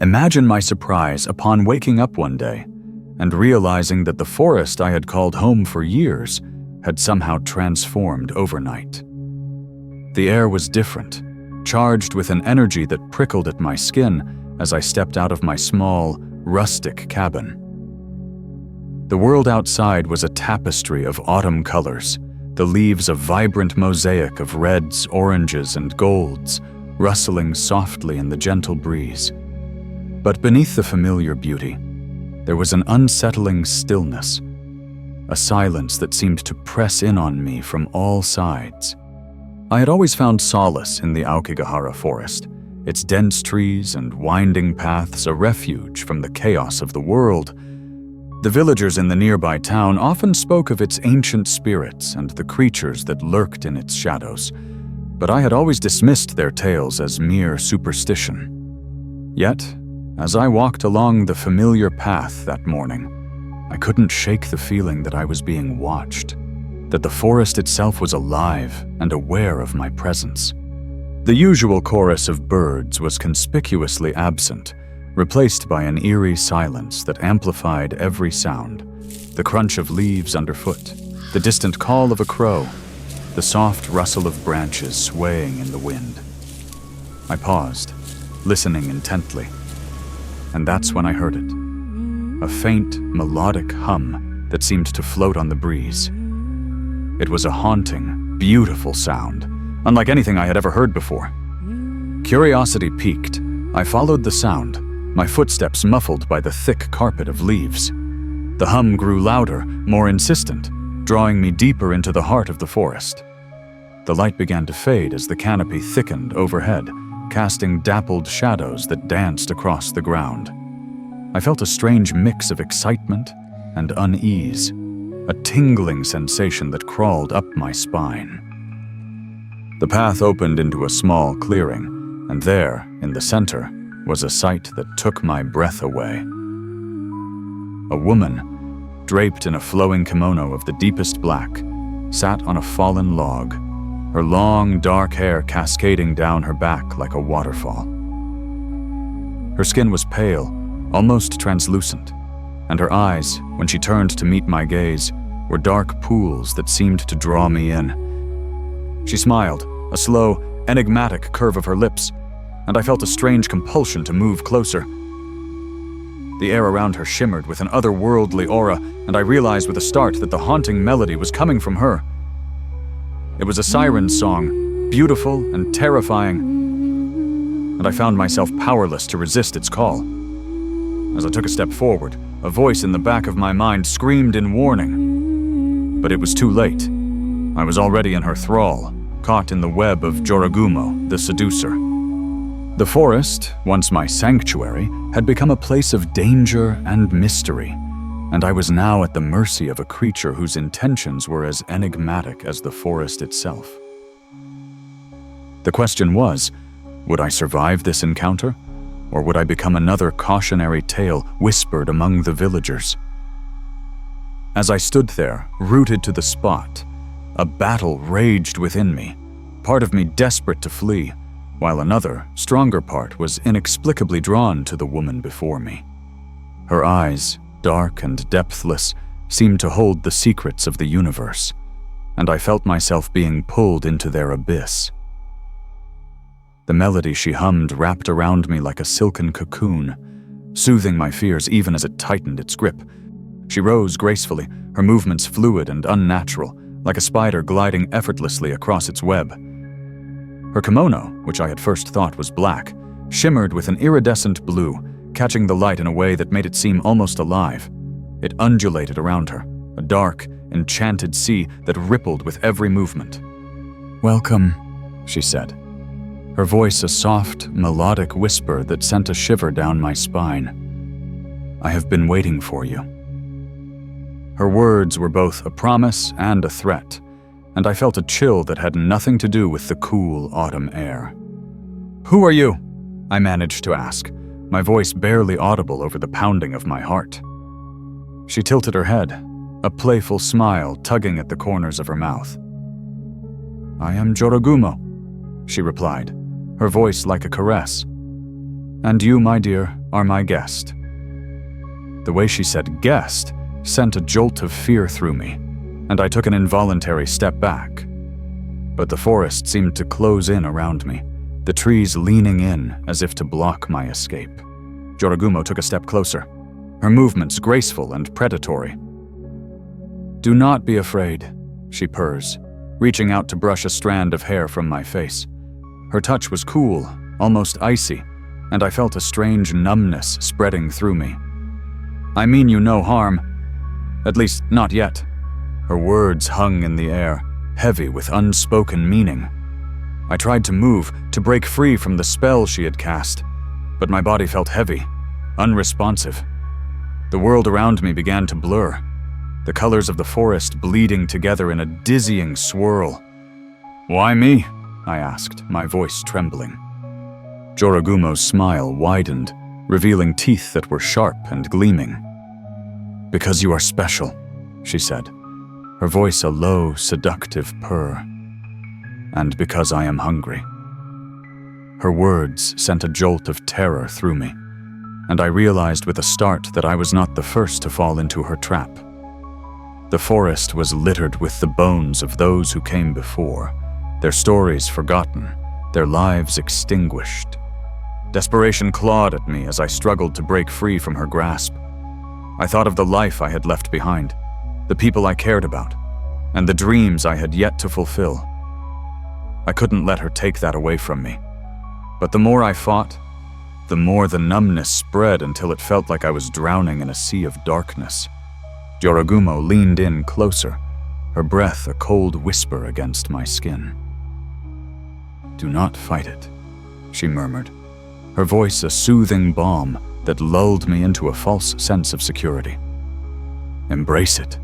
Imagine my surprise upon waking up one day and realizing that the forest I had called home for years had somehow transformed overnight. The air was different, charged with an energy that prickled at my skin as I stepped out of my small, rustic cabin. The world outside was a tapestry of autumn colors, the leaves a vibrant mosaic of reds, oranges, and golds, rustling softly in the gentle breeze. But beneath the familiar beauty, there was an unsettling stillness, a silence that seemed to press in on me from all sides. I had always found solace in the Aokigahara forest, its dense trees and winding paths a refuge from the chaos of the world. The villagers in the nearby town often spoke of its ancient spirits and the creatures that lurked in its shadows, but I had always dismissed their tales as mere superstition. Yet, as I walked along the familiar path that morning, I couldn't shake the feeling that I was being watched, that the forest itself was alive and aware of my presence. The usual chorus of birds was conspicuously absent, replaced by an eerie silence that amplified every sound: the crunch of leaves underfoot, the distant call of a crow, the soft rustle of branches swaying in the wind. I paused, listening intently, and that's when I heard it. A faint, melodic hum that seemed to float on the breeze. It was a haunting, beautiful sound, unlike anything I had ever heard before. Curiosity piqued, I followed the sound, my footsteps muffled by the thick carpet of leaves. The hum grew louder, more insistent, drawing me deeper into the heart of the forest. The light began to fade as the canopy thickened overhead, casting dappled shadows that danced across the ground. I felt a strange mix of excitement and unease, a tingling sensation that crawled up my spine. The path opened into a small clearing, and there, in the center, was a sight that took my breath away. A woman, draped in a flowing kimono of the deepest black, sat on a fallen log, her long, dark hair cascading down her back like a waterfall. Her skin was pale, almost translucent, and her eyes, when she turned to meet my gaze, were dark pools that seemed to draw me in. She smiled, a slow, enigmatic curve of her lips, and I felt a strange compulsion to move closer. The air around her shimmered with an otherworldly aura, and I realized with a start that the haunting melody was coming from her. It was a siren's song, beautiful and terrifying, and I found myself powerless to resist its call. As I took a step forward, a voice in the back of my mind screamed in warning. But it was too late. I was already in her thrall, caught in the web of Jorogumo the Seducer. The forest, once my sanctuary, had become a place of danger and mystery, and I was now at the mercy of a creature whose intentions were as enigmatic as the forest itself. The question was, would I survive this encounter, or would I become another cautionary tale whispered among the villagers? As I stood there, rooted to the spot, a battle raged within me, part of me desperate to flee, while another, stronger part was inexplicably drawn to the woman before me. Her eyes, dark and depthless, seemed to hold the secrets of the universe, and I felt myself being pulled into their abyss. The melody she hummed wrapped around me like a silken cocoon, soothing my fears even as it tightened its grip. She rose gracefully, her movements fluid and unnatural, like a spider gliding effortlessly across its web. Her kimono, which I had first thought was black, shimmered with an iridescent blue, catching the light in a way that made it seem almost alive. It undulated around her, a dark, enchanted sea that rippled with every movement. "Welcome," she said, her voice a soft, melodic whisper that sent a shiver down my spine. "I have been waiting for you." Her words were both a promise and a threat, and I felt a chill that had nothing to do with the cool autumn air. "Who are you?" I managed to ask, my voice barely audible over the pounding of my heart. She tilted her head, a playful smile tugging at the corners of her mouth. "I am Jorogumo," she replied, her voice like a caress. "And you, my dear, are my guest." The way she said guest sent a jolt of fear through me, and I took an involuntary step back. But the forest seemed to close in around me, the trees leaning in as if to block my escape. Jorogumo took a step closer, her movements graceful and predatory. "Do not be afraid," she purrs, reaching out to brush a strand of hair from my face. Her touch was cool, almost icy, and I felt a strange numbness spreading through me. "I mean you no harm. At least, not yet." Her words hung in the air, heavy with unspoken meaning. I tried to move, to break free from the spell she had cast, but my body felt heavy, unresponsive. The world around me began to blur, the colors of the forest bleeding together in a dizzying swirl. "Why me?" I asked, my voice trembling. Jorogumo's smile widened, revealing teeth that were sharp and gleaming. "Because you are special," she said, her voice a low, seductive purr. "And because I am hungry." Her words sent a jolt of terror through me, and I realized with a start that I was not the first to fall into her trap. The forest was littered with the bones of those who came before, their stories forgotten, their lives extinguished. Desperation clawed at me as I struggled to break free from her grasp. I thought of the life I had left behind, the people I cared about, and the dreams I had yet to fulfill. I couldn't let her take that away from me. But the more I fought, the more the numbness spread until it felt like I was drowning in a sea of darkness. Jorogumo leaned in closer, her breath a cold whisper against my skin. "Do not fight it," she murmured, her voice a soothing balm that lulled me into a false sense of security. "Embrace it."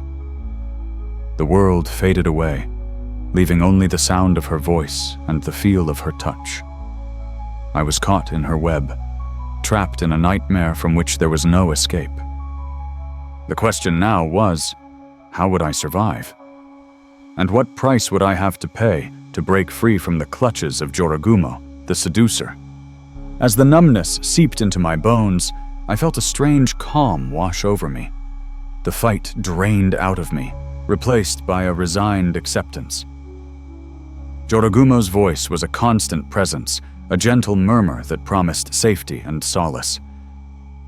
The world faded away, leaving only the sound of her voice and the feel of her touch. I was caught in her web, trapped in a nightmare from which there was no escape. The question now was, how would I survive? And what price would I have to pay to break free from the clutches of Jorogumo, the seducer? As the numbness seeped into my bones, I felt a strange calm wash over me. The fight drained out of me, replaced by a resigned acceptance. Jorogumo's voice was a constant presence, a gentle murmur that promised safety and solace.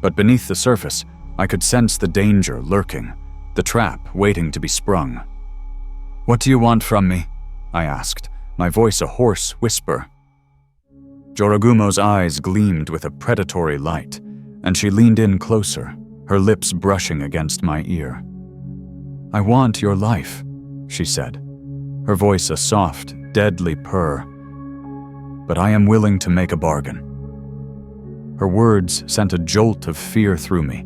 But beneath the surface, I could sense the danger lurking, the trap waiting to be sprung. "What do you want from me?" I asked, my voice a hoarse whisper. Jorogumo's eyes gleamed with a predatory light, and she leaned in closer, her lips brushing against my ear. "I want your life," she said, her voice a soft, deadly purr. "But I am willing to make a bargain." Her words sent a jolt of fear through me,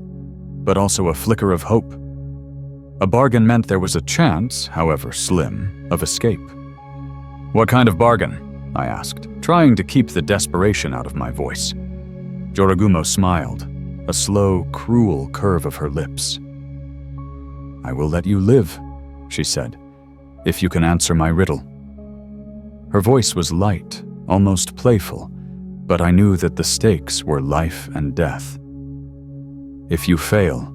but also a flicker of hope. A bargain meant there was a chance, however slim, of escape. "What kind of bargain?" I asked, trying to keep the desperation out of my voice. Jorogumo smiled, a slow, cruel curve of her lips. "I will let you live," she said, "if you can answer my riddle." Her voice was light, almost playful, but I knew that the stakes were life and death. "If you fail,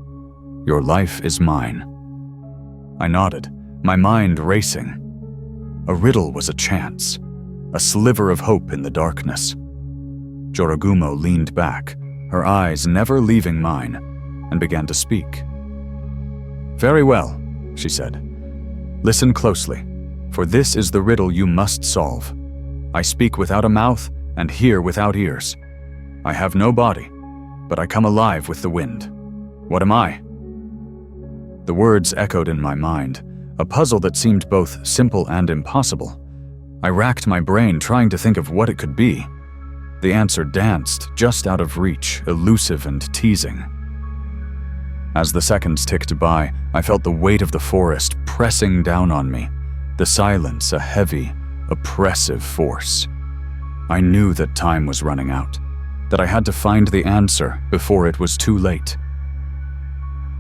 your life is mine." I nodded, my mind racing. A riddle was a chance, a sliver of hope in the darkness. Jorogumo leaned back, her eyes never leaving mine, and began to speak. "Very well," she said. "Listen closely, for this is the riddle you must solve. I speak without a mouth and hear without ears. I have no body, but I come alive with the wind. What am I?" The words echoed in my mind, a puzzle that seemed both simple and impossible. I racked my brain trying to think of what it could be. The answer danced just out of reach, elusive and teasing. As the seconds ticked by, I felt the weight of the forest pressing down on me, the silence a heavy, oppressive force. I knew that time was running out, that I had to find the answer before it was too late.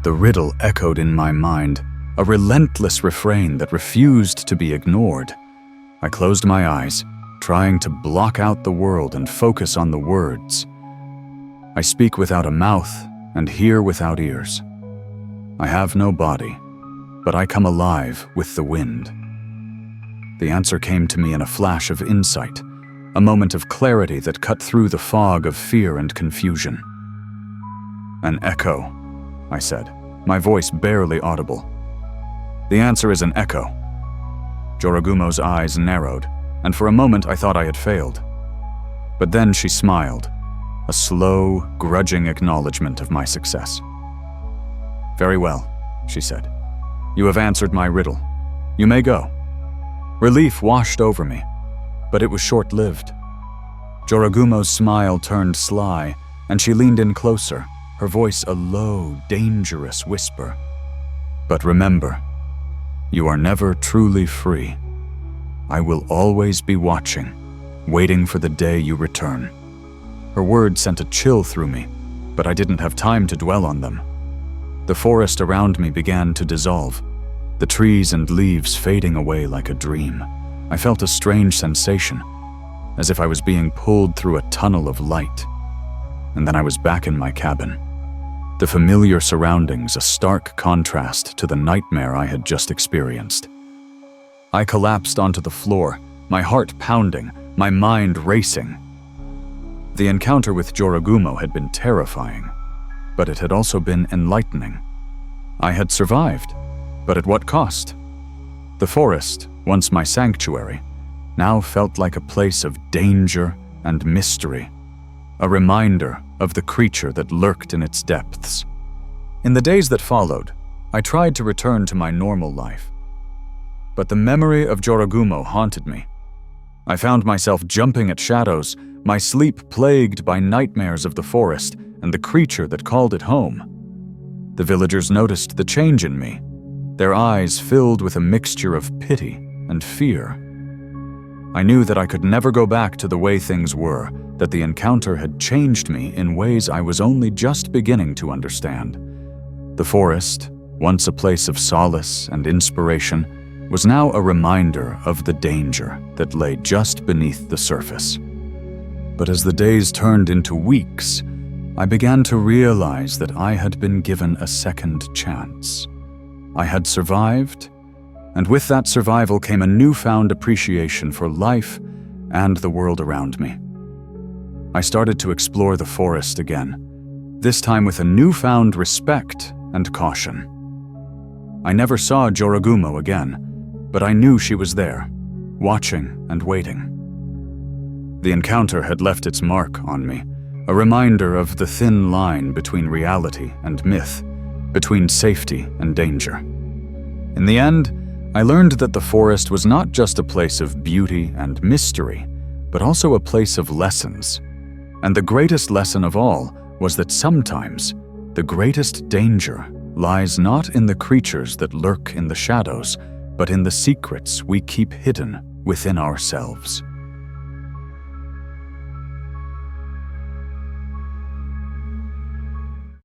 The riddle echoed in my mind, a relentless refrain that refused to be ignored. I closed my eyes, trying to block out the world and focus on the words. I speak without a mouth and hear without ears. I have no body, but I come alive with the wind. The answer came to me in a flash of insight, a moment of clarity that cut through the fog of fear and confusion. An echo, I said, my voice barely audible. The answer is an echo. Jorogumo's eyes narrowed, and for a moment I thought I had failed. But then she smiled, a slow, grudging acknowledgement of my success. Very well, she said. You have answered my riddle. You may go. Relief washed over me, but it was short-lived. Jorogumo's smile turned sly, and she leaned in closer, her voice a low, dangerous whisper. But remember, you are never truly free. I will always be watching, waiting for the day you return. Her words sent a chill through me, but I didn't have time to dwell on them. The forest around me began to dissolve, the trees and leaves fading away like a dream. I felt a strange sensation, as if I was being pulled through a tunnel of light. And then I was back in my cabin. The familiar surroundings a stark contrast to the nightmare I had just experienced. I collapsed onto the floor, my heart pounding, my mind racing. The encounter with Jorogumo had been terrifying, but it had also been enlightening. I had survived, but at what cost? The forest, once my sanctuary, now felt like a place of danger and mystery, a reminder of the creature that lurked in its depths. In the days that followed, I tried to return to my normal life. But the memory of Jorogumo haunted me. I found myself jumping at shadows, my sleep plagued by nightmares of the forest and the creature that called it home. The villagers noticed the change in me, their eyes filled with a mixture of pity and fear. I knew that I could never go back to the way things were, that the encounter had changed me in ways I was only just beginning to understand. The forest, once a place of solace and inspiration, was now a reminder of the danger that lay just beneath the surface. But as the days turned into weeks, I began to realize that I had been given a second chance. I had survived, and with that survival came a newfound appreciation for life and the world around me. I started to explore the forest again, this time with a newfound respect and caution. I never saw Jorogumo again, but I knew she was there, watching and waiting. The encounter had left its mark on me, a reminder of the thin line between reality and myth, between safety and danger. In the end, I learned that the forest was not just a place of beauty and mystery, but also a place of lessons. And the greatest lesson of all was that sometimes the greatest danger lies not in the creatures that lurk in the shadows, but in the secrets we keep hidden within ourselves.